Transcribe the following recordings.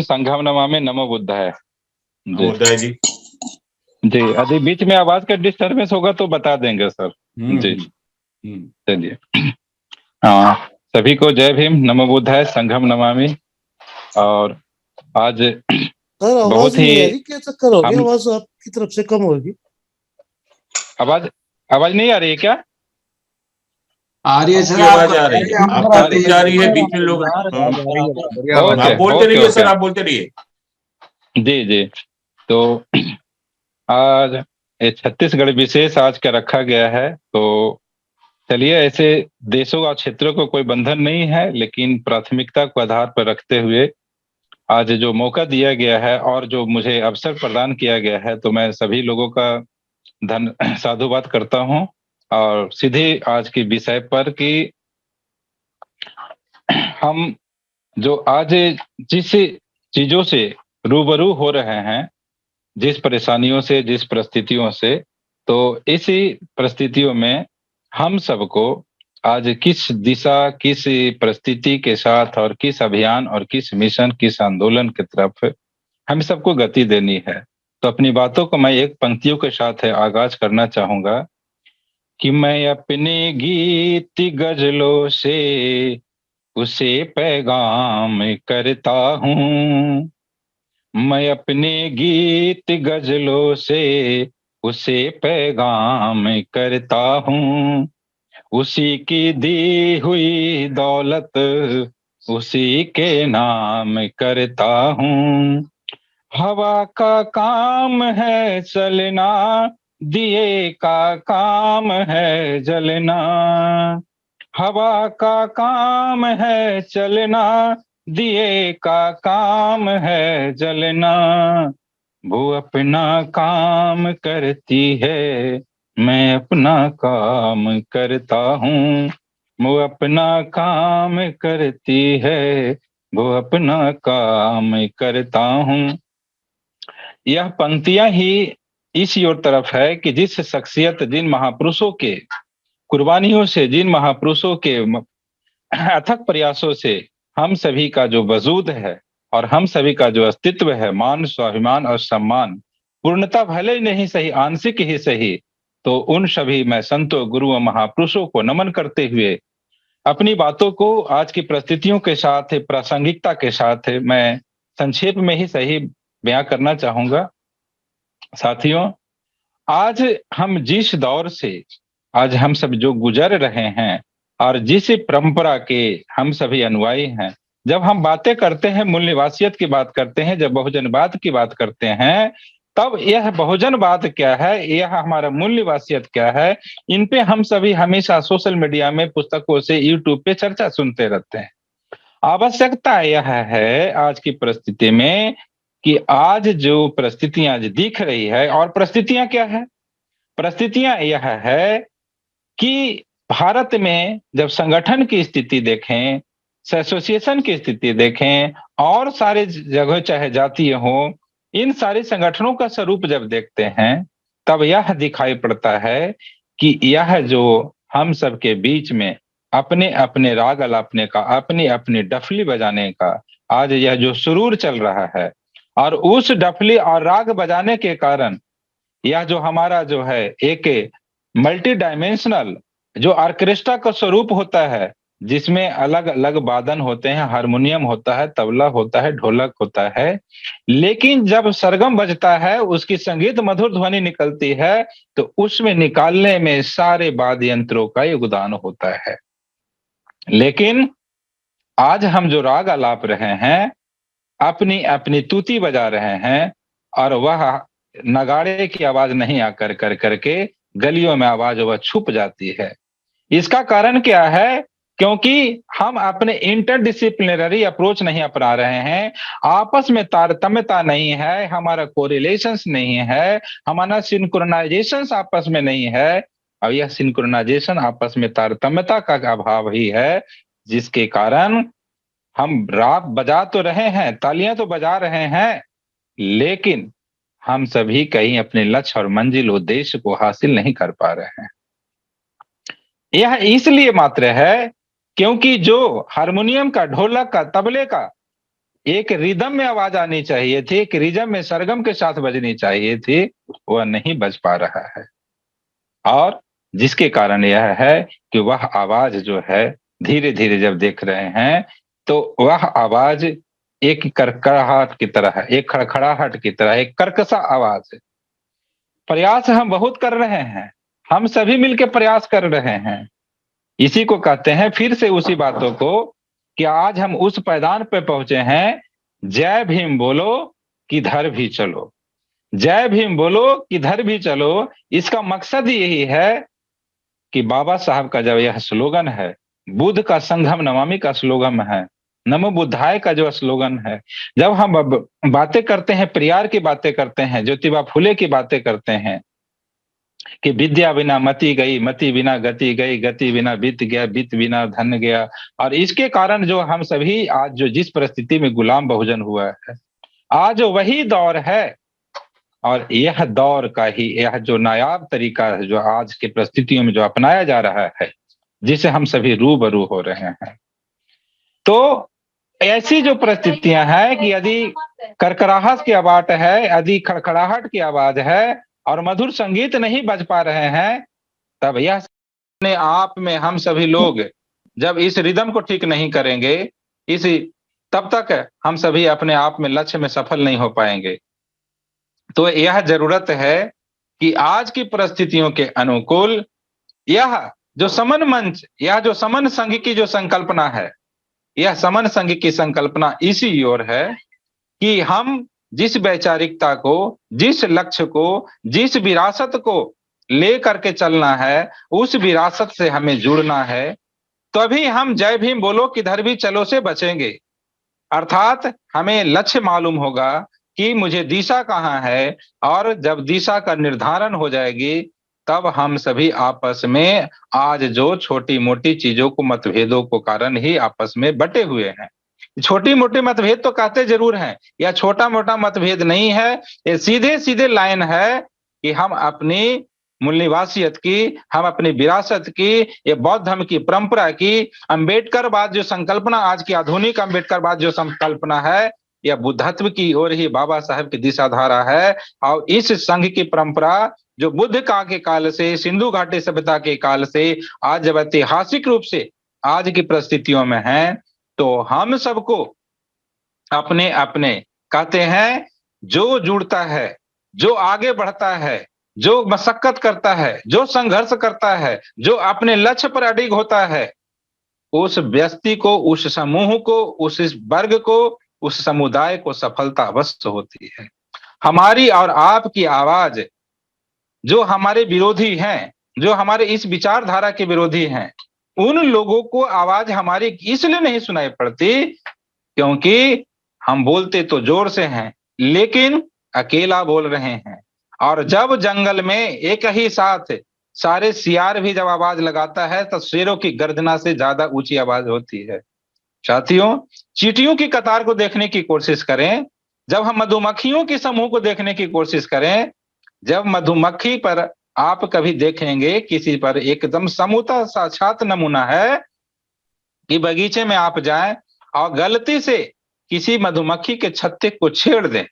संघम नमामि नमो बुद्धाय। जी बुद्धाय जी। जी, यदि बीच में आवाज का डिस्टरबेंस होगा तो बता देंगे सर। जी चलिए। हाँ, सभी को जय भीम, नमो बुद्धाय, संघम नमामि। और आज सर आवाज बहुत नहीं ही आ रही, क्या चक्कर हो गया? आवाज आपकी तरफ से कम होगी। आवाज नहीं आ रही है क्या? आ रही है सर, आवाज आ रही है, आपका तो जा रही है, बीच में लोग आप बोलते रहिए सर, आप बोलते रहिए। जी जी, तो आज ये छत्तीसगढ़ विशेष आज का रखा गया है। तो चलिए, ऐसे देशों और क्षेत्रों को कोई बंधन नहीं है, लेकिन प्राथमिकता को आधार पर रखते हुए आज जो मौका दिया गया है और जो मुझे अवसर प्रदान किया गया है, तो मैं सभी लोगों का साधुवाद करता हूं। और सीधे आज के विषय पर कि हम जो आज जिस चीजों से रूबरू हो रहे हैं, जिस परेशानियों से, जिस परिस्थितियों से, तो इसी परिस्थितियों में हम सबको आज किस दिशा, किस परिस्थिति के साथ और किस अभियान और किस मिशन, किस आंदोलन की तरफ हम सबको गति देनी है। तो अपनी बातों को मैं एक पंक्तियों के साथ आगाज करना चाहूंगा कि मैं अपने गीत गजलों से उसे पैगाम करता हूँ। मैं अपने गीत गजलों से उसे पैगाम करता हूँ। उसी की दी हुई दौलत उसी के नाम करता हूँ। हवा का काम है चलना, दिए का काम है जलना। हवा का काम है चलना, दिए का काम है जलना। वो अपना काम करती है, मैं अपना काम करता हूँ। वो अपना काम करती है, वो अपना काम करता हूँ। यह पंक्तियां ही इस ओर तरफ है कि जिस शख्सियत, जिन महापुरुषों के कुर्बानियों से, जिन महापुरुषों के अथक प्रयासों से हम सभी का जो वजूद है और हम सभी का जो अस्तित्व है, मान, स्वाभिमान और सम्मान, पूर्णता भले ही नहीं सही, आंशिक ही सही, तो उन सभी मैं संतों, गुरुओं, महापुरुषों को नमन करते हुए अपनी बातों को आज की परिस्थितियों के साथ, प्रासंगिकता के साथ मैं संक्षेप में ही सही बयां करना चाहूंगा। साथियों, आज हम जिस दौर से आज हम सब जो गुजर रहे हैं और जिस परंपरा के हम सभी अनुयायी हैं, जब हम बातें करते हैं, मूल्यवासियत की बात करते हैं, जब बहुजनवाद की बात करते हैं, तब यह बहुजनवाद क्या है, यह हमारा मूल्यवासियत क्या है, इन पे हम सभी हमेशा सोशल मीडिया में, पुस्तकों से, यूट्यूब पे चर्चा सुनते रहते हैं। आवश्यकता यह है आज की परिस्थिति में कि आज जो परिस्थितियां आज दिख रही है, और परिस्थितियां क्या है, परिस्थितियां यह है कि भारत में जब संगठन की स्थिति देखें, एसोसिएशन की स्थिति देखें, और सारे जगह चाहे जातीय हो, इन सारे संगठनों का स्वरूप जब देखते हैं, तब यह दिखाई पड़ता है कि यह जो हम सब के बीच में अपने अपने राग अलापने का, अपनी अपनी डफली बजाने का आज यह जो सुरूर चल रहा है, और उस डफली और राग बजाने के कारण यह जो हमारा जो है एक मल्टी डायमेंशनल जो ऑर्केस्ट्रा का स्वरूप होता है, जिसमें अलग अलग वादन होते हैं, हारमोनियम होता है, तबला होता है, ढोलक होता है, लेकिन जब सरगम बजता है, उसकी संगीत मधुर ध्वनि निकलती है, तो उसमें निकालने में सारे वाद्य यंत्रों का योगदान होता है। लेकिन आज हम जो राग आलाप रहे हैं, अपनी अपनी तूती बजा रहे हैं, और वह नगाड़े की आवाज नहीं आकर कर करके गलियों में आवाज वह छुप जाती है। इसका कारण क्या है? क्योंकि हम अपने इंटरडिसिप्लिनरी अप्रोच नहीं अपना रहे हैं, आपस में तारतम्यता नहीं है, हमारा कोरिलेशंस नहीं है, हमारा सिंक्रोनाइजेशन आपस में नहीं है, और यह सिंक्रोनाइजेशन आपस में तारतम्यता का अभाव ही है, जिसके कारण हम राग बजा तो रहे हैं, तालियां तो बजा रहे हैं, लेकिन हम सभी कहीं अपने लक्ष्य और मंजिल, उद्देश्य को हासिल नहीं कर पा रहे हैं। यह इसलिए मात्र है क्योंकि जो हारमोनियम का, ढोलक का, तबले का एक रिदम में आवाज आनी चाहिए थी, एक रिदम में सरगम के साथ बजनी चाहिए थी, वह नहीं बज पा रहा है। और जिसके कारण यह है कि वह आवाज जो है धीरे धीरे जब देख रहे हैं तो वह आवाज एक करकराहट की तरह है, एक खड़खड़ाहट की तरह, एक कर्कशा आवाज है। प्रयास हम बहुत कर रहे हैं, हम सभी मिलकर प्रयास कर रहे हैं। इसी को कहते हैं, फिर से उसी बातों को, कि आज हम उस पैदान पे पहुंचे हैं, जय भीम बोलो किधर भी चलो, जय भीम बोलो किधर भी चलो। इसका मकसद यही है कि बाबा साहब का जब यह स्लोगन है, बुद्ध का संघम नमामि का स्लोगन है, नमो बुद्धाय का जो स्लोगन है, जब हम बातें करते हैं, प्रियार की बातें करते हैं, ज्योतिबा फुले की बातें करते हैं कि विद्या बिना मति गई, मति बिना गति गई, गति बिना वित्त गया, वित्त बिना धन गया। और इसके कारण जो हम सभी आज जो जिस परिस्थिति में गुलाम बहुजन हुआ है, आज वही दौर है। और यह दौर का ही यह जो नायाब तरीका है जो आज की परिस्थितियों में जो अपनाया जा रहा है, जिसे हम सभी रूबरू हो रहे हैं। तो ऐसी जो परिस्थितियां हैं कि यदि करकराहट की आवाज है, यदि खड़खड़ाहट की आवाज है और मधुर संगीत नहीं बज पा रहे हैं, तब यह अपने आप में हम सभी लोग जब इस रिदम को ठीक नहीं करेंगे, तब तक हम सभी अपने आप में लक्ष्य में सफल नहीं हो पाएंगे। तो यह जरूरत है कि आज की परिस्थितियों के अनुकूल यह जो समन मंच, यह जो समन संघ की जो संकल्पना है, यह समन संघ की संकल्पना इसी ओर है कि हम जिस वैचारिकता को, जिस लक्ष्य को, जिस विरासत को ले करके चलना है, उस विरासत से हमें जुड़ना है, तभी हम जय भीम बोलो किधर भी चलो से बचेंगे। अर्थात हमें लक्ष्य मालूम होगा कि मुझे दिशा कहाँ है, और जब दिशा का निर्धारण हो जाएगी तब हम सभी आपस में आज जो छोटी मोटी चीजों को, मतभेदों को कारण ही आपस में बटे हुए हैं। छोटी मोटी मतभेद तो कहते जरूर हैं, यह छोटा मोटा मतभेद नहीं है, ये सीधे सीधे लाइन है कि हम अपनी मूल निवासियत की, हम अपनी विरासत की, ये बौद्ध धर्म की परंपरा की, अम्बेडकरवाद जो संकल्पना, आज की आधुनिक अम्बेडकरवाद जो संकल्पना है, यह बुद्धत्व की ओर ही बाबा साहब की दिशाधारा है। और इस संघ की परंपरा जो बुद्ध के काल से, सिंधु घाटी सभ्यता के काल से आज जब ऐतिहासिक रूप से आज की परिस्थितियों में है, तो हम सबको अपने अपने कहते हैं, जो जुड़ता है, जो आगे बढ़ता है, जो मशक्कत करता है, जो संघर्ष करता है, जो अपने लक्ष्य पर अडिग होता है, उस व्यक्ति को, उस समूह को, उस वर्ग को, उस समुदाय को सफलता अवश्य होती है। हमारी और आपकी आवाज जो हमारे विरोधी हैं, जो हमारे इस विचारधारा के विरोधी हैं, उन लोगों को आवाज हमारी इसलिए नहीं सुनाई पड़ती क्योंकि हम बोलते तो जोर से हैं लेकिन अकेला बोल रहे हैं। और जब जंगल में एक ही साथ सारे सियार भी जब आवाज लगाता है तो शेरों की गर्जना से ज्यादा ऊंची आवाज होती है। साथियों, चींटियों की कतार को देखने की कोशिश करें, जब हम मधुमक्खियों के समूह को देखने की कोशिश करें, जब मधुमक्खी पर आप कभी देखेंगे किसी पर एकदम समूता साक्षात नमूना है कि बगीचे में आप जाएं और गलती से किसी मधुमक्खी के छत्ते को छेड़ दें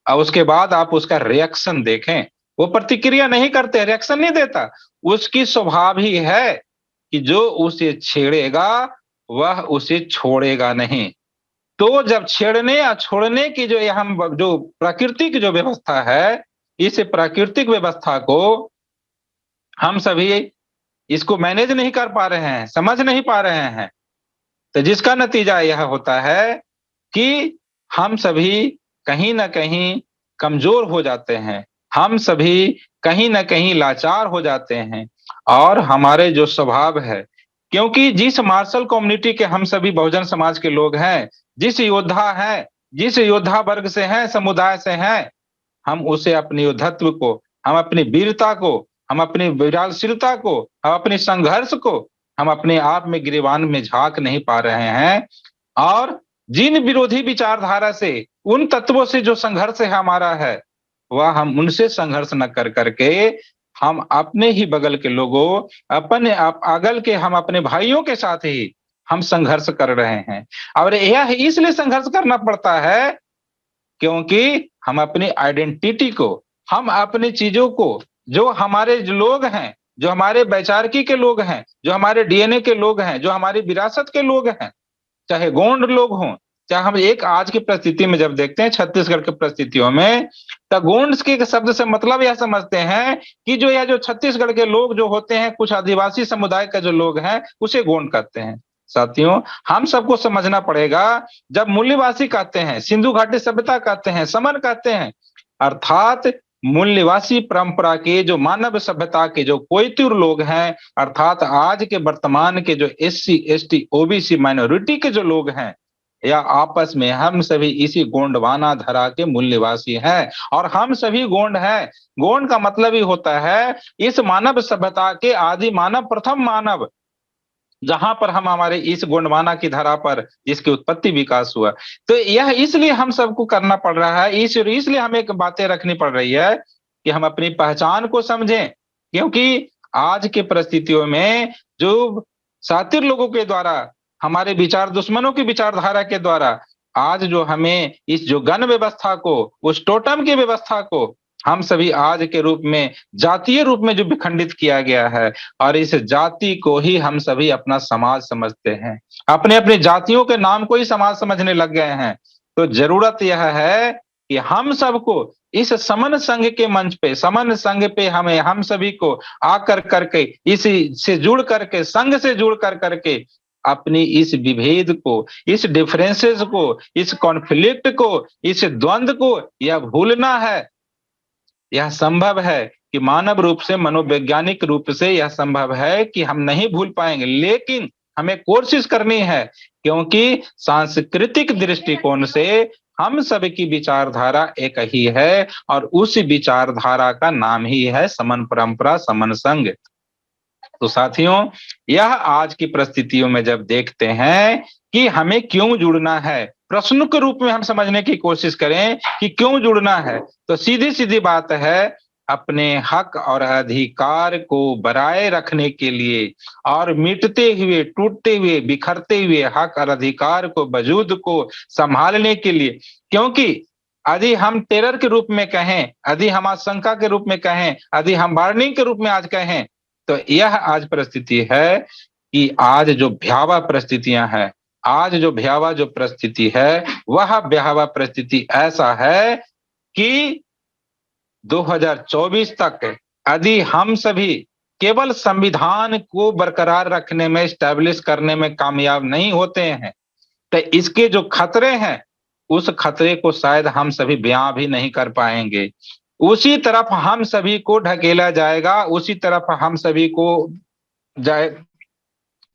और उसके बाद आप उसका रिएक्शन देखें, वो प्रतिक्रिया नहीं करते, रिएक्शन नहीं देता। उसकी स्वभाव ही है कि जो उसे छेड़ेगा वह उसे छोड़ेगा नहीं। तो जब छेड़ने या छोड़ने की जो हम जो प्रकृति की जो व्यवस्था है, इस प्राकृतिक व्यवस्था को हम सभी इसको मैनेज नहीं कर पा रहे हैं, समझ नहीं पा रहे हैं, तो जिसका नतीजा यह होता है कि हम सभी कहीं ना कहीं कमजोर हो जाते हैं, हम सभी कहीं ना कहीं लाचार हो जाते हैं। और हमारे जो स्वभाव है, क्योंकि जिस मार्शल कम्युनिटी के हम सभी बहुजन समाज के लोग हैं, जिस योद्धा हैं, जिस योद्धा वर्ग से हैं, समुदाय से हैं, हम उसे अपनी योद्धत्व को, हम अपनी वीरता को, हम अपनी विराटशीलता को, हम अपने संघर्ष को, हम अपने आप में गिरेबान में झांक नहीं पा रहे हैं। और जिन विरोधी विचारधारा से, उन तत्वों से जो संघर्ष है हमारा है, वह हम उनसे संघर्ष न कर करके हम अपने ही बगल के लोगों, अपने अगल के हम अपने भाइयों के साथ ही हम संघर्ष कर रहे हैं। और यह इसलिए संघर्ष करना पड़ता है क्योंकि हम अपनी आइडेंटिटी को, हम अपनी चीजों को, जो हमारे जो लोग हैं, जो हमारे वैचारिकी के लोग हैं, जो हमारे डीएनए के लोग हैं, जो हमारी विरासत के लोग हैं, चाहे गोंड लोग हों, चाहे हम एक आज की परिस्थिति में जब देखते हैं छत्तीसगढ़ की परिस्थितियों में, तो गोंड के शब्द से मतलब यह समझते हैं कि जो यह जो छत्तीसगढ़ के लोग जो होते हैं, कुछ आदिवासी समुदाय का जो लोग हैं, उसे गोंड कहते हैं। साथियों, हम सबको समझना पड़ेगा, जब मूल्यवासी कहते हैं, सिंधु घाटी सभ्यता कहते हैं, समन कहते हैं, अर्थात मूल्यवासी परंपरा के जो मानव सभ्यता के जो कोयतुर लोग हैं, अर्थात आज के वर्तमान के जो एससी एसटी ओबीसी माइनॉरिटी के जो लोग हैं, या आपस में हम सभी इसी गोंडवाना धरा के मूल्यवासी हैं और हम सभी गोंड हैं। गोंड का मतलब ही होता है इस मानव सभ्यता के आदि मानव, प्रथम मानव, जहां पर हम हमारे इस गोंडवाना की धरा पर जिसकी उत्पत्ति विकास हुआ। तो यह इसलिए हम सबको करना पड़ रहा है, इसलिए हमें एक बातें रखनी पड़ रही है कि हम अपनी पहचान को समझें, क्योंकि आज के परिस्थितियों में जो सातिर लोगों के द्वारा, हमारे विचार दुश्मनों की विचारधारा के द्वारा आज जो हमें इस जो गण व्यवस्था को, उस टोटम की व्यवस्था को हम सभी आज के रूप में जातीय रूप में जो विखंडित किया गया है, और इस जाति को ही हम सभी अपना समाज समझते हैं, अपने अपने जातियों के नाम को ही समाज समझने लग गए हैं। तो जरूरत यह है कि हम सबको इस समन संघ के मंच पे, समन संघ पे हमें हम सभी को आकर करके, इसी से जुड़ करके, संघ से जुड़ कर करके अपनी इस विभेद को, इस डिफरेंसेस को, इस कॉन्फ्लिक्ट को, इस द्वंद्व को यह भूलना है। यह संभव है कि मानव रूप से, मनोवैज्ञानिक रूप से यह संभव है कि हम नहीं भूल पाएंगे, लेकिन हमें कोशिश करनी है, क्योंकि सांस्कृतिक दृष्टिकोण से हम सभी की विचारधारा एक ही है और उस विचारधारा का नाम ही है समन परंपरा, समन संघ। तो साथियों, यह आज की परिस्थितियों में जब देखते हैं कि हमें क्यों जुड़ना है, प्रश्न के रूप में हम समझने की कोशिश करें कि क्यों जुड़ना है, तो सीधी सीधी बात है, अपने हक और अधिकार को बनाए रखने के लिए और मिटते हुए, टूटते हुए, बिखरते हुए हक और अधिकार को, वजूद को संभालने के लिए। क्योंकि यदि हम टेरर के रूप में कहें, यदि हम आशंका के रूप में कहें, यदि हम वार्निंग के रूप में आज कहें, तो यह आज परिस्थिति है कि आज जो भयावह परिस्थितियां हैं, आज जो भयावह जो परिस्थिति है, वह भयावह परिस्थिति ऐसा है कि 2024 तक यदि हम सभी केवल संविधान को बरकरार रखने में, स्टैब्लिश करने में कामयाब नहीं होते हैं, तो इसके जो खतरे हैं, उस खतरे को शायद हम सभी बयां भी नहीं कर पाएंगे। उसी तरफ हम सभी को ढकेला जाएगा, उसी तरफ हम सभी को जाए,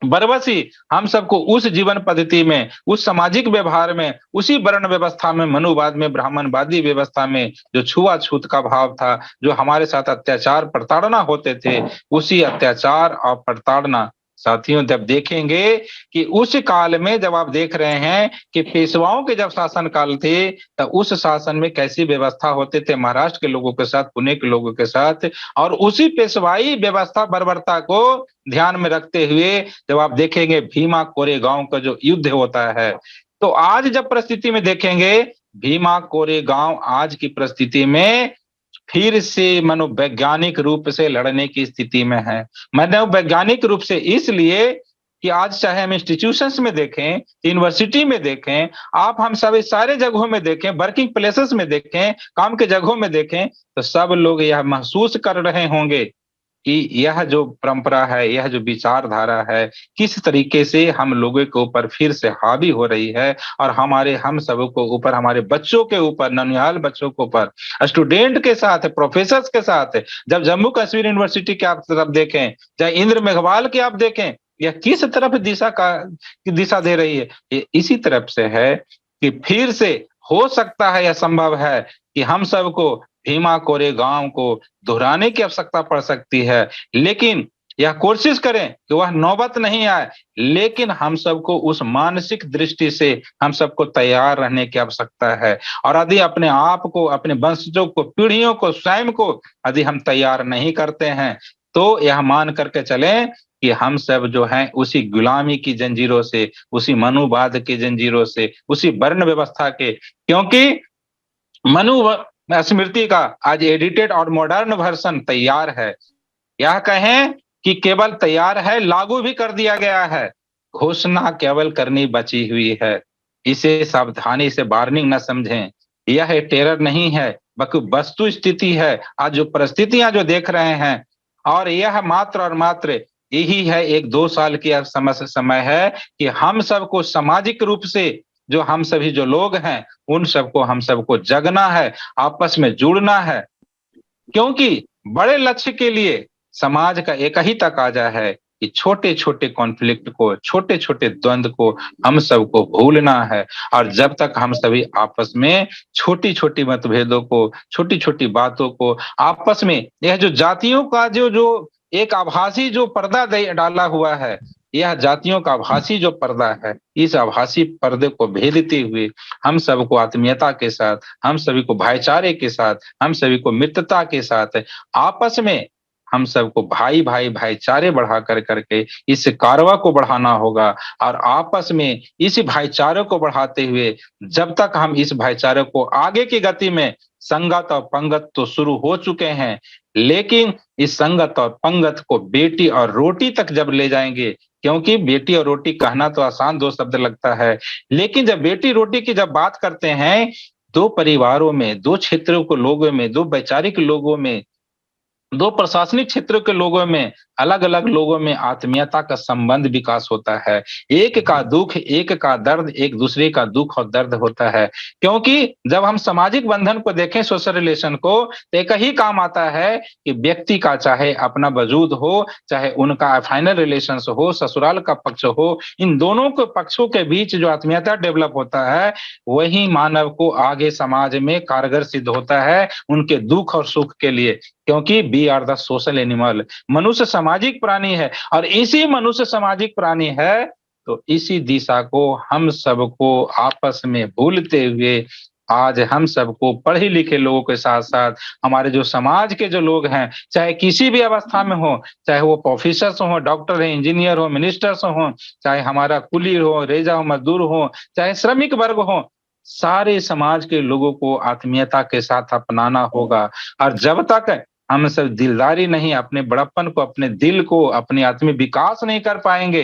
बरबसी हम सबको उस जीवन पद्धति में, उस सामाजिक व्यवहार में, उसी वर्ण व्यवस्था में, मनुवाद में, ब्राह्मणवादी व्यवस्था में जो छुआछूत का भाव था, जो हमारे साथ अत्याचार प्रताड़ना होते थे, उसी अत्याचार और प्रताड़ना साथियों जब देखेंगे कि उस काल में, जब आप देख रहे हैं कि पेशवाओं के जब शासन काल थे, तो उस शासन में कैसी व्यवस्था होते थे महाराष्ट्र के लोगों के साथ, पुणे के लोगों के साथ, और उसी पेशवाई व्यवस्था बर्बरता को ध्यान में रखते हुए जब आप देखेंगे भीमा कोरेगांव का जो युद्ध होता है, तो आज जब परिस्थिति में देखेंगे, भीमा कोरेगांव आज की परिस्थिति में फिर से मनोवैज्ञानिक रूप से लड़ने की स्थिति में है। मनोवैज्ञानिक रूप से इसलिए कि आज चाहे हम इंस्टीट्यूशंस में देखें, यूनिवर्सिटी में देखें, आप हम सभी सारे जगहों में देखें, वर्किंग प्लेसेस में देखें, काम के जगहों में देखें, तो सब लोग यह महसूस कर रहे होंगे कि यह जो परंपरा है, यह जो विचारधारा है, किस तरीके से हम लोगों के ऊपर फिर से हावी हो रही है, और हम सबको ऊपर, हमारे बच्चों के ऊपर, ननिहाल बच्चों के ऊपर, स्टूडेंट के साथ, प्रोफेसर के साथ, जब जम्मू कश्मीर यूनिवर्सिटी के आप तरफ देखें, चाहे इंद्र मेघवाल के आप देखें, यह किस तरफ दिशा दे रही है, ये इसी तरफ से है कि फिर से हो सकता है, यह संभव है कि हम सबको भीमा कोरेगांव को दोहराने की आवश्यकता पड़ सकती है, लेकिन यह कोशिश करें कि वह नौबत नहीं आए, लेकिन हम सबको उस मानसिक दृष्टि से हम सबको तैयार रहने की आवश्यकता है। और यदि अपने आप को, अपने वंशजों को, पीढ़ियों को, स्वयं को यदि हम तैयार नहीं करते हैं, तो यह मान करके चलें कि हम सब जो हैं उसी गुलामी की जंजीरों से, उसी मनुवाद की जंजीरों से, उसी वर्ण व्यवस्था के, क्योंकि स्मृति का आज एडिटेड और मॉडर्न वर्जन तैयार है। यह कहें कि केवल तैयार है, लागू भी कर दिया गया है, घोषणा केवल करनी बची हुई है। इसे सावधानी से वार्निंग न समझें, यह टेरर नहीं है बल्कि वस्तु स्थिति है। आज जो परिस्थितियां जो देख रहे हैं, और यह मात्र और मात्र यही है, 1-2 साल की अब समय है कि हम सबको सामाजिक रूप से, जो हम सभी जो लोग हैं, उन सबको हम सबको जगना है, आपस में जुड़ना है, क्योंकि बड़े लक्ष्य के लिए समाज का एक ही तकाजा है कि छोटे-छोटे कॉन्फ्लिक्ट को, छोटे-छोटे द्वंद्व को हम सबको भूलना है। और जब तक हम सभी आपस में छोटी-छोटी मतभेदों को, छोटी-छोटी बातों को आपस में, यह जो जातियों का जो जो एक आभासी जो पर्दा डाला हुआ है, यह जातियों का आभासी जो पर्दा है, इस आभासी पर्दे को भेदते हुए हम सबको आत्मीयता के साथ, हम सभी को भाईचारे के साथ, हम सभी को मित्रता के साथ, आपस में हम सबको भाईचारे बढ़ा करके इस कारवा को बढ़ाना होगा। और आपस में इस भाईचारे को बढ़ाते हुए, जब तक हम इस भाईचारे को आगे की गति में, संगत और पंगत तो शुरू हो चुके हैं, लेकिन इस संगत और पंगत को बेटी और रोटी तक जब ले जाएंगे, क्योंकि बेटी और रोटी कहना तो आसान 2 शब्द लगता है, लेकिन जब बेटी रोटी की जब बात करते हैं, 2 परिवारों में, 2 क्षेत्रों के लोगों में, 2 वैचारिक लोगों में, 2 प्रशासनिक क्षेत्रों के लोगों में, अलग-अलग लोगों में आत्मीयता का संबंध विकास होता है। एक का दुःख, एक का दर्द, एक दूसरे का दुःख और दर्द होता है। क्योंकि जब हम सामाजिक बंधन को देखें, सोशल रिलेशन को, तो एक ही काम आता है कि व्यक्ति का चाहे अपना वजूद हो, चाहे उनका फाइनल रिलेशंस हो, ससुराल का पक्ष हो, इन दोनों के पक्षों के बीच जो आत्मीयता डेवलप होता है, वही मानव को आगे समाज में कारगर सिद्ध होता है, उनके दुःख और सुख के लिए। क्योंकि we are the social animal, मनुष्य सामाजिक प्राणी है, और इसी मनुष्य सामाजिक प्राणी है, तो इसी दिशा को हम सबको आपस में भूलते हुए, आज हम सबको पढ़े लिखे लोगों के साथ साथ हमारे जो समाज के जो लोग हैं, चाहे किसी भी अवस्था में हो, चाहे वो प्रोफेसर्स हो, डॉक्टर हो, इंजीनियर हो, मिनिस्टर्स हो, चाहे हमारा कुली हो, रेजा हो, मजदूर हो, चाहे श्रमिक वर्ग हो, सारे समाज के लोगों को आत्मीयता के साथ अपनाना होगा। और जब तक हम सब दिलदारी नहीं, अपने बड़प्पन को, अपने दिल को, अपने आत्मिक विकास नहीं कर पाएंगे,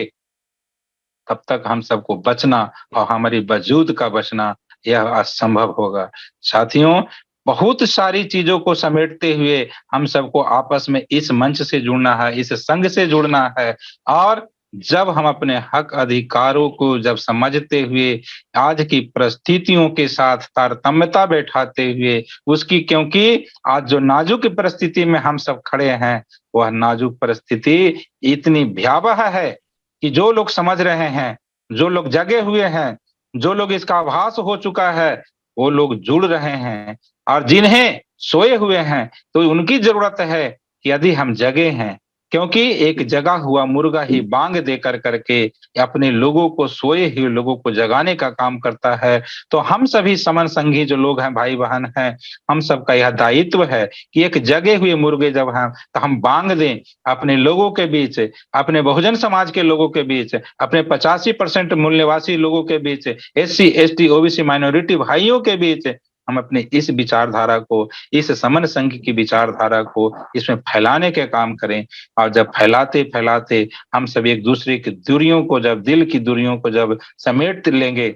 तब तक हम सबको बचना और हमारी वजूद का बचना यह असंभव होगा। साथियों, बहुत सारी चीजों को समेटते हुए हम सबको आपस में इस मंच से जुड़ना है, इस संघ से जुड़ना है, और जब हम अपने हक अधिकारों को जब समझते हुए, आज की परिस्थितियों के साथ तारतम्यता बैठाते हुए उसकी, क्योंकि आज जो नाजुक परिस्थिति में हम सब खड़े हैं, वह नाजुक परिस्थिति इतनी भयावह है कि जो लोग समझ रहे हैं, जो लोग जगे हुए हैं, जो लोग इसका आभास हो चुका है, वो लोग जुड़ रहे हैं, और जिन्हें सोए हुए हैं, तो उनकी जरूरत है कि यदि हम जगे हैं, क्योंकि एक जगा हुआ मुर्गा ही बांग दे करके अपने लोगों को, सोए हुए लोगों को जगाने का काम करता है। तो हम सभी समन संगी जो लोग हैं, भाई बहन हैं, हम सबका यह दायित्व है कि एक जगे हुए मुर्गे जब हैं, तो हम बांग दें अपने लोगों के बीच, अपने बहुजन समाज के लोगों के बीच, अपने 85% मूल्यवासी लोगों के बीच, SC, ST, OBC माइनॉरिटी भाइयों के बीच, हम अपने इस विचारधारा को, इस समन संघ की विचारधारा को इसमें फैलाने के काम करें। और जब फैलाते फैलाते हम सब एक दूसरे की दूरियों को, जब दिल की दूरियों को जब समेट लेंगे,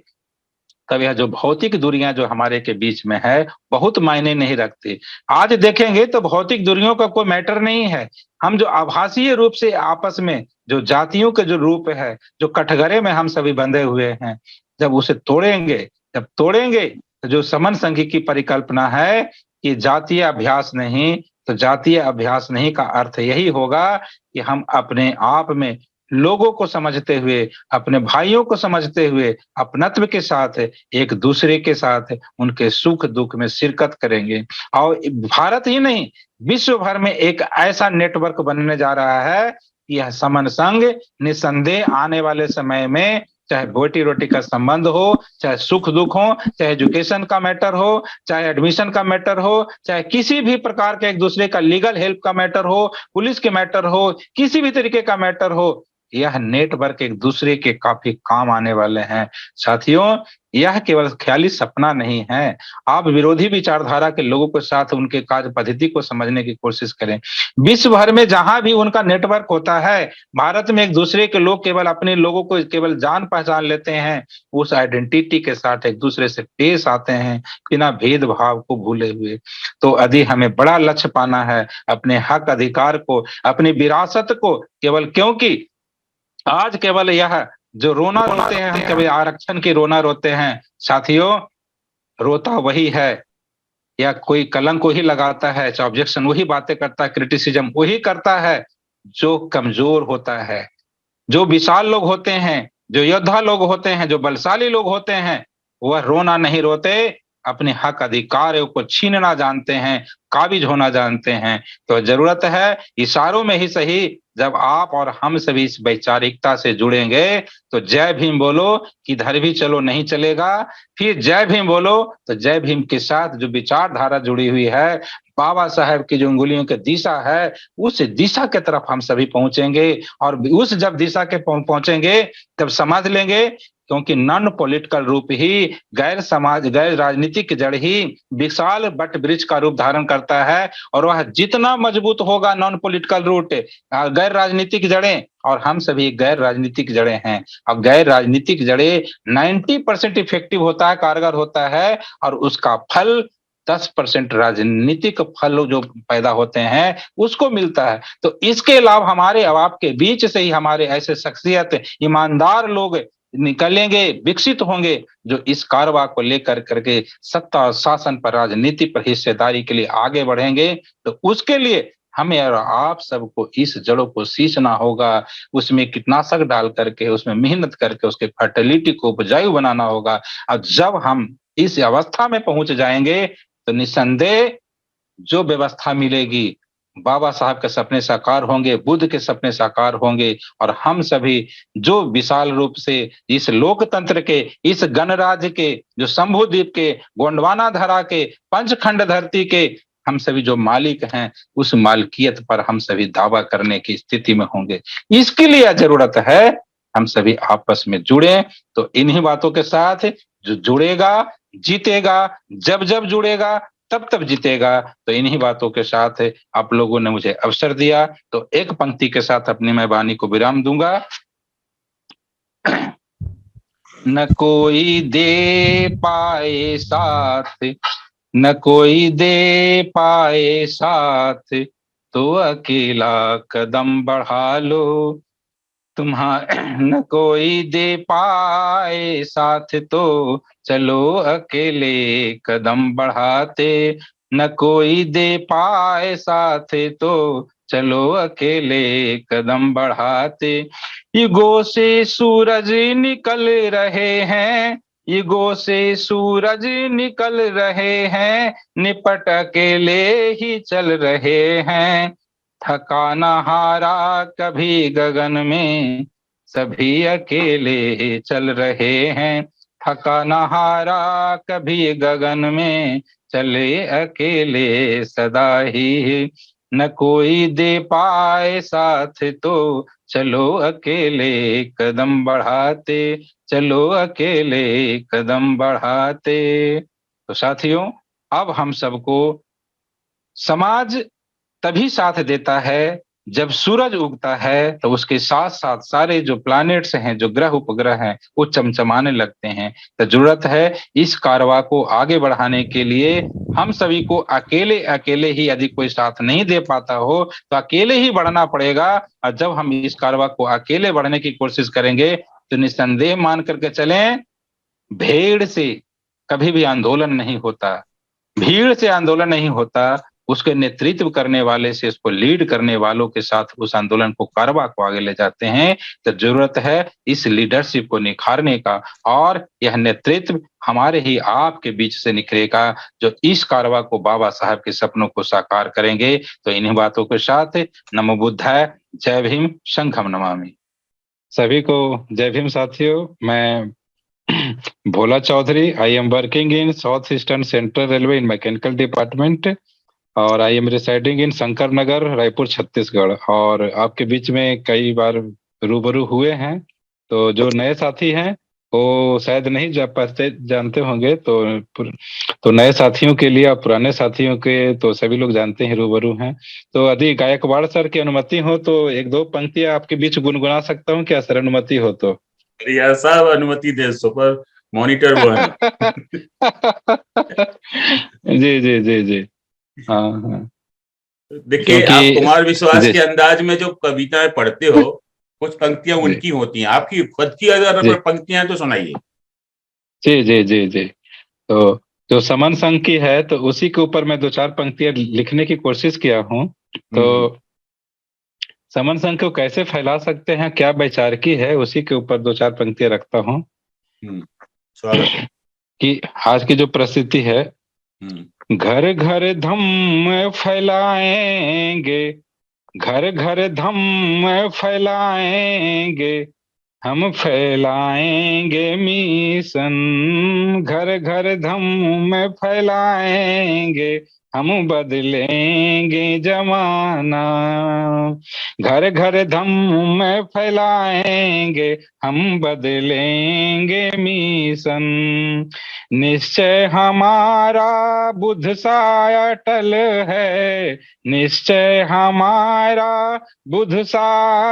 तब यह जो भौतिक दूरियां जो हमारे के बीच में है, बहुत मायने नहीं रखते। आज देखेंगे तो भौतिक दूरियों का कोई मैटर नहीं है। हम जो आभासीय रूप से आपस में जो जातियों के जो रूप है, जो कठघरे में हम सभी बंधे हुए हैं, जब उसे तोड़ेंगे, जब तोड़ेंगे, तो जो समन संघ की परिकल्पना है कि जातीय अभ्यास नहीं, तो जातीय अभ्यास नहीं का अर्थ यही होगा कि हम अपने आप में लोगों को समझते हुए, अपने भाइयों को समझते हुए, अपनत्व के साथ, एक दूसरे के साथ उनके सुख दुख में शिरकत करेंगे। और भारत ही नहीं, विश्व भर में एक ऐसा नेटवर्क बनने जा रहा है कि यह समन संघ निस्संदेह आने वाले समय में चाहे बोटी रोटी का संबंध हो, चाहे सुख दुख हो, चाहे एजुकेशन का मैटर हो, चाहे एडमिशन का मैटर हो, चाहे किसी भी प्रकार के एक दूसरे का लीगल हेल्प का मैटर हो, पुलिस के मैटर हो, किसी भी तरीके का मैटर हो, यह नेटवर्क एक दूसरे के काफी काम आने वाले हैं। साथियों, यह केवल ख्याली सपना नहीं है। आप विरोधी विचारधारा के लोगों के साथ उनके कार्य पद्धति को समझने की कोशिश करें। विश्व भर में जहां भी उनका नेटवर्क होता है, भारत में एक दूसरे के लोग केवल अपने लोगों को केवल जान पहचान लेते हैं, उस आइडेंटिटी के साथ एक दूसरे से पेश आते हैं बिना भेदभाव को भूले हुए। तो यदि हमें बड़ा लक्ष्य पाना है, अपने हक अधिकार को, अपनी विरासत को, केवल क्योंकि आज केवल यह जो रोना रोते हैं, हम केवल आरक्षण की रोना रोते हैं। साथियों, रोता वही है या कोई कलंक को ही लगाता है, चाहे ऑब्जेक्शन वही बातें करता है, क्रिटिसिज्म वही करता है जो कमजोर होता है। जो विशाल लोग होते हैं, जो योद्धा लोग होते हैं, जो बलशाली लोग होते हैं, वह रोना नहीं रोते, अपने हक अधिकारों को छीनना जानते हैं, काबिज होना जानते हैं। तो जरूरत है इशारों में ही सही, जब आप और हम सभी इस वैचारिकता से जुड़ेंगे तो जय भीम बोलो किधर भी चलो नहीं चलेगा, फिर जय भीम बोलो तो जय भीम के साथ जो विचारधारा जुड़ी हुई है, बाबा साहेब की जो उंगलियों की दिशा है, उस दिशा के तरफ हम सभी पहुंचेंगे। और उस जब दिशा के पहुंचेंगे तब समझ लेंगे, क्योंकि नॉन पॉलिटिकल रूप ही गैर समाज गैर राजनीतिक जड़ ही विशाल वट वृक्ष का रूप धारण करता है। और वह जितना मजबूत होगा नॉन पॉलिटिकल रूट, गैर राजनीतिक जड़ें, और हम सभी गैर राजनीतिक जड़ें हैं। अब गैर राजनीतिक जड़ें 90% इफेक्टिव होता है, कारगर होता है, और उसका फल 10% राजनीतिक फल जो पैदा होते हैं उसको मिलता है। तो इसके अलावा हमारे अब आपके बीच से ही हमारे ऐसे शख्सियत ईमानदार लोग निकलेंगे, विकसित होंगे, जो इस कारवा को लेकर करके सत्ता और शासन पर, राजनीति पर हिस्सेदारी के लिए आगे बढ़ेंगे। तो उसके लिए हमें और आप सबको इस जड़ों को सींचना होगा, उसमें कीटनाशक डाल करके, उसमें मेहनत करके उसके फर्टिलिटी को उपजाऊ बनाना होगा। और जब हम इस अवस्था में पहुंच जाएंगे तो निस्संदेह जो व्यवस्था मिलेगी, बाबा साहब के सपने साकार होंगे, बुद्ध के सपने साकार होंगे, और हम सभी जो विशाल रूप से इस लोकतंत्र के, इस गणराज्य के, जो शंभू द्वीप के, गोंडवाना धरा के, पंचखंड धरती के हम सभी जो मालिक हैं, उस मालिकियत पर हम सभी दावा करने की स्थिति में होंगे। इसके लिए जरूरत है हम सभी आपस में जुड़े। तो इन्हीं बातों के साथ जो जुड़ेगा जीतेगा, जब जब जुड़ेगा तब तब जीतेगा। तो इन्हीं बातों के साथ आप लोगों ने मुझे अवसर दिया, तो एक पंक्ति के साथ अपनी मैं वाणी को विराम दूंगा। न कोई दे पाए साथ, न कोई दे पाए साथ, तो अकेला कदम बढ़ा लो। न कोई दे पाए साथ, तो चलो अकेले कदम बढ़ाते। न कोई दे पाए साथ, तो चलो अकेले कदम बढ़ाते। ईगो से सूरज निकल रहे हैं, ईगो से सूरज निकल रहे हैं, निपट अकेले ही चल रहे हैं। थका न हारा कभी गगन में, सभी अकेले चल रहे हैं। थका न हारा कभी गगन में, चले अकेले सदा ही। न कोई दे पाए साथ, तो चलो अकेले कदम बढ़ाते, चलो अकेले कदम बढ़ाते। तो साथियों, अब हम सबको समाज तभी साथ देता है जब सूरज उगता है, तो उसके साथ साथ सारे जो प्लैनेट्स हैं, जो ग्रह उपग्रह हैं, वो चमचमाने लगते हैं। तो जरूरत है इस कारवा को आगे बढ़ाने के लिए हम सभी को अकेले अकेले ही, यदि कोई साथ नहीं दे पाता हो तो अकेले ही बढ़ना पड़ेगा। और जब हम इस कारवा को अकेले बढ़ने की कोशिश करेंगे तो निस्संदेह मान करके चलें, भीड़ से कभी भी आंदोलन नहीं होता, भीड़ से आंदोलन नहीं होता, उसके नेतृत्व करने वाले से, उसको लीड करने वालों के साथ उस आंदोलन को, कारवा को आगे ले जाते हैं। तो जरूरत है इस लीडरशिप को निखारने का, और यह नेतृत्व हमारे ही आपके बीच से निकलेगा जो इस कारवा को, बाबा साहब के सपनों को साकार करेंगे। तो इन्हीं बातों के साथ नमो बुद्धाय, जय भीम, शंखम नमामि। सभी को जय भीम साथियों। मैं Bhola Chaudhary, I am working in South Eastern Central Railway in mechanical department और I am residing in Shankar Nagar, Raipur, Chhattisgarh. और आपके बीच में कई बार रूबरू हुए हैं, तो जो नए साथी हैं वो शायद नहीं जानते होंगे, तो नए साथियों के लिए और पुराने साथियों के तो सभी लोग जानते हैं, रूबरू हैं। तो यदि गायकवाड़ सर की अनुमति हो तो एक दो पंक्तियां आपके बीच गुनगुना सकता हूँ क्या सर, अनुमति हो तो? यार साहब अनुमति दे, सुपर मॉनिटर वो है। जी जी जी जी। हाँ हाँ। देखिए, आप कुमार विश्वास के अंदाज में जो कविताएं पढ़ते हो, कुछ पंक्तियां उनकी होती हैं, आपकी खुद की अगर पंक्तियां हैं तो सुनाइए। जी जी जी जी। तो जो समन संघ की है तो उसी के ऊपर मैं दो चार पंक्तियां लिखने की कोशिश किया हूँ। तो समन संघ को कैसे फैला सकते हैं, क्या वैचारिकी है, उसी के ऊपर दो चार पंक्तियां रखता हूँ। स्वागत है। कि आज की जो परिस्थिति है, घर घर धम्म फैलाएंगे, घर घर धम्म फैलाएंगे, हम फैलाएंगे मिशन, घर घर धम्म फैलाएंगे, हम बदलेंगे जमाना, घर घर धम्म फैलाएंगे, हम बदलेंगे मिशन, निश्चय हमारा बुद्ध सा अटल है, निश्चय हमारा बुद्ध सा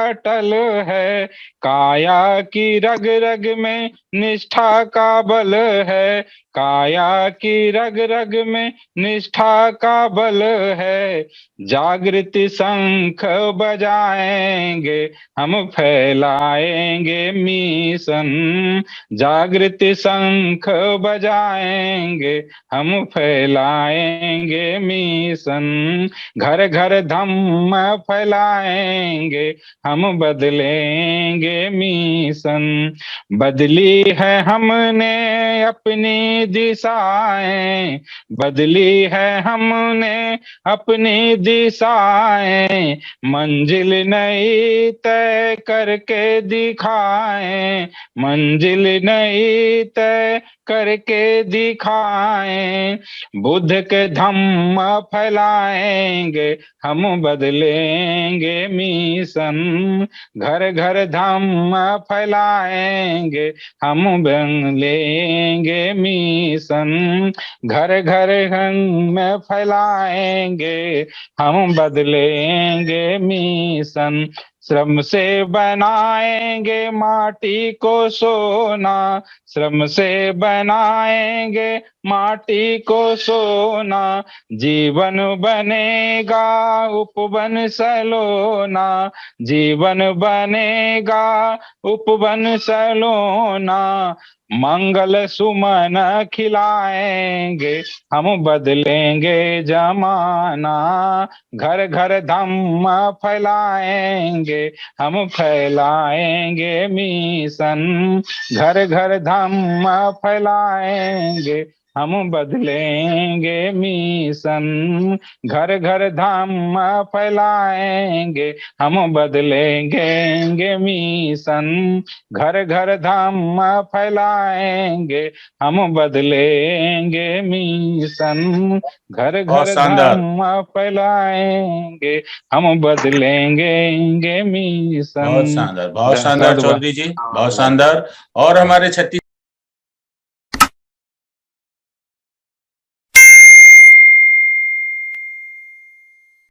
अटल है, काया की रग रग में निष्ठा का बल है, काया की रग रग में निष्ठा का बल है, जागृति शंख बजाएंगे, हम फैलाएंगे मिशन, जागृति शंख बजाएंगे, हम फैलाएंगे मिशन, घर घर धम्म फैलाएंगे, हम बदलेंगे मिशन, बदली है हमने अपनी दिशाएं, बदली है हमने अपनी दिशाएं, मंजिल नई तय करके दिखाएं, मंजिल नई तय करके दिखाएं, बुद्ध के धम्म फैलाएंगे, हम बदलेंगे मिशन, घर घर धम्म फैलाएंगे, हम बदलेंगे मिशन, घर घर धम्म फैलाएंगे, हम बदलेंगे मिशन, श्रम से बनाएंगे माटी को सोना, श्रम से बनाएंगे माटी को सोना, जीवन बनेगा उपवन सलोना, जीवन बनेगा उपवन सलोना, मंगल सुमन खिलाएंगे, हम बदलेंगे जमाना, घर घर धम्म फैलाएंगे, हम फैलाएंगे मिशन, घर घर धम्म फैलाएंगे, हम बदलेंगे मिशन, घर घर धम्म फैलाएंगे, हम बदलेंगे मिशन, घर घर धम्म फैलाएंगे, हम बदलेंगे मिशन, घर घर धम्म फैलाएंगे, हम बदलेंगे मिशन। बहुत शानदार चौधरी जी, बहुत शानदार। और हमारे छत्तीस